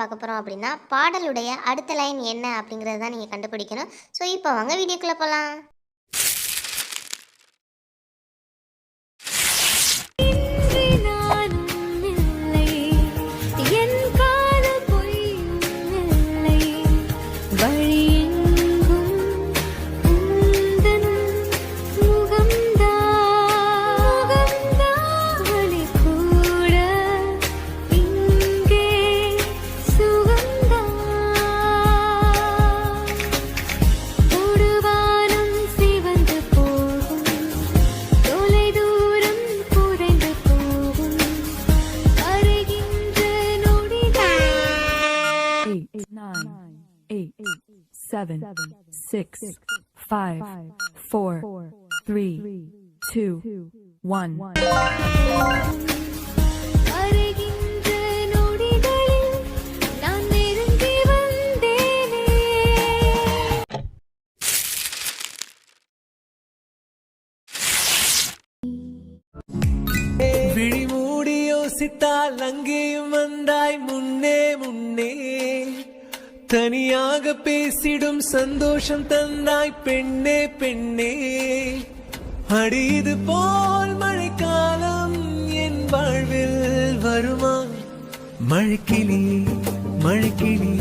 பார்க்க போகிறோம் அப்படின்னா பாடலுடைய அடுத்த லைன் என்ன அப்படிங்கிறது தான் நீங்கள் கண்டுபிடிக்கணும். ஸோ இப்போ வாங்க வீடியோக்குள்ளே போகலாம். Seven, 6, 5, 4, 3, 2, 1. விழிமூடி யோசித்தால் அங்கேயும் வந்தாய் முன்னே முன்னே, தனியாக பேசிடும் சந்தோஷம் தந்தாய் பெண்ணே பெண்ணே. அடிது போல் மழைக்காலம் என் வாழ்வில் வருமா? மழைக்கிளி மழைக்கிளி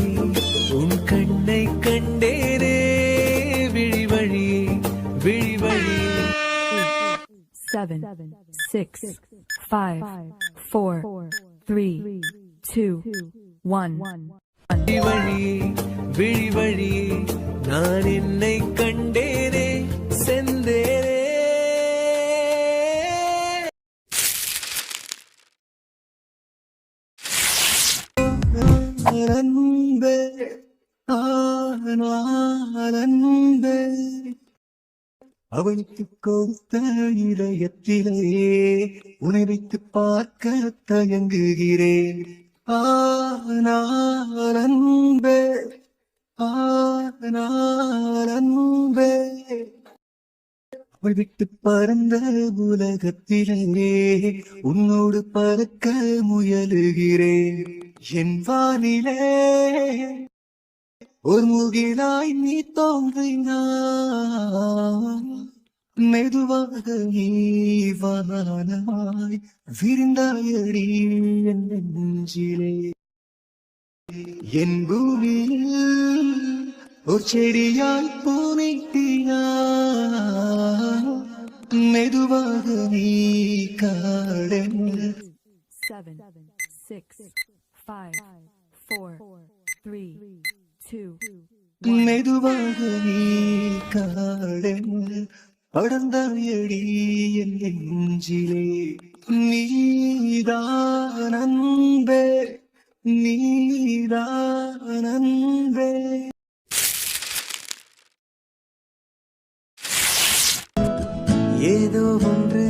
உன் கண்ணை கண்டேனே, விழி வழி விழி வழி. 7, 6, 5, 4, 3, 2, 1. விழி வழி விழி வழி நான் என்னை கண்டேனே செந்தேனே. அன்பே அன்பே அவனுக்கு கொடுத்த இதயத்திலே உன்னை வைத்து பார்க்க தயங்குகிறேன். ஆனால் அன்பே அவள் விட்டு பறந்த உலகத்திலே உன்னோடு பறக்க முயலுகிறேன். என் வானிலே ஒரு முகிலாய் நீ தோன்றினாய், மெதுவாக நீ வானமாய் விரிந்தாயடி என் நெஞ்சிலே. என் பூமியில் ஒரு செடியாய் பூனைத்தினாய், மெதுவாக நீ காடன். 7, 6, 5, 4, 3, 2. மெதுவாக நீ காடன் படர்ந்தாயடி என் நெஞ்சிலே. நீதான் அன்பே நீதான் அன்பே. ஏதோ ஒன்று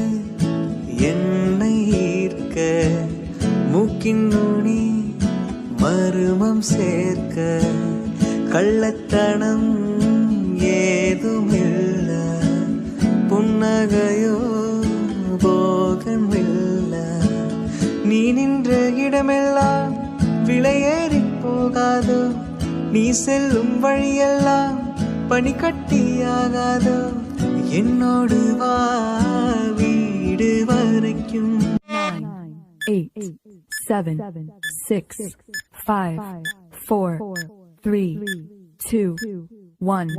என்னை ஈர்க்க, மூக்கின் நுனி மருமம் சேர்க்க, கள்ளத்தனம் ஏதுமில்ல, புன்னகையோ போகமில்ல. நீ நின்ற இடமெல்லாம் விலையேறி போகாதோ, நீ செல்லும் வழியெல்லாம் பனிக்கட்டியாகாதோ. என்னோடு வா வீடு வரைக்கும். 9, 8, 7, 6, 5, 4, 3, 2, 1.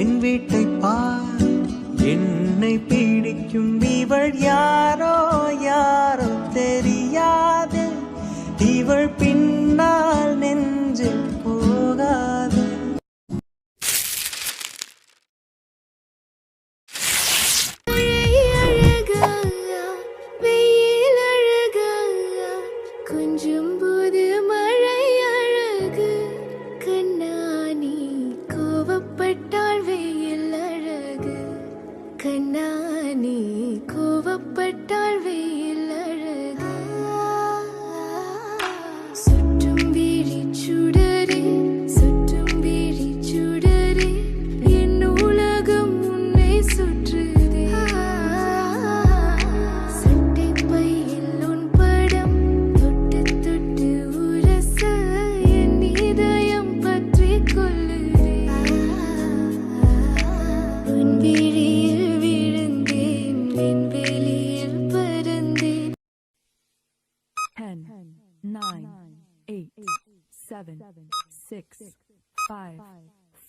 என் வீட்டை பார், என்னை பிடிக்கும் இவள் யாரோ யாரோ தெரியாது, இவள் பின்னால் நெஞ்சு போகாது. கொஞ்சம் போது மழை அழகு, கண்ணானி கோவப்பட்டால் வெயில் அழகு, கண்ணானி கோவப்பட்டால் வெயில் அழகு. சுற்றும் விழி சுடர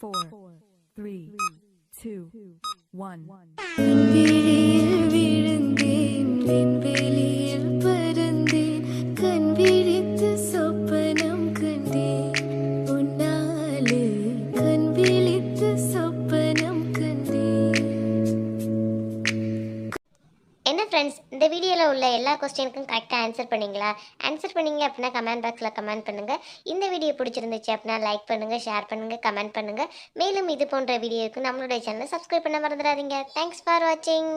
4, 3, 2, 1. விழியில் விழுந்தேன் விண்வெளியில் பறந்தேன் கண் விழித்து சொப்பனம் கண்டேன் உன்னாலே கண் விழித்து சொப்பனம் கண்டேன். என்ன ஃப்ரெண்ட்ஸ், இந்த வீடியோவில் உள்ள எல்லா கொஸ்டினுக்கும் கரெக்டாக ஆன்சர் பண்ணீங்களா? ஆன்சர் பண்ணீங்க அப்படின்னா கமெண்ட் பாக்ஸில் கமெண்ட் பண்ணுங்கள். இந்த வீடியோ பிடிச்சிருந்துச்சு அப்படின்னா லைக் பண்ணுங்கள், ஷேர் பண்ணுங்கள், கமெண்ட் பண்ணுங்கள். மேலும் இது போன்ற வீடியோவுக்கு நம்மளுடைய சேனலை சப்ஸ்கிரைப் பண்ண மறந்துடாதீங்க. தேங்க்ஸ் ஃபார் வாட்சிங்.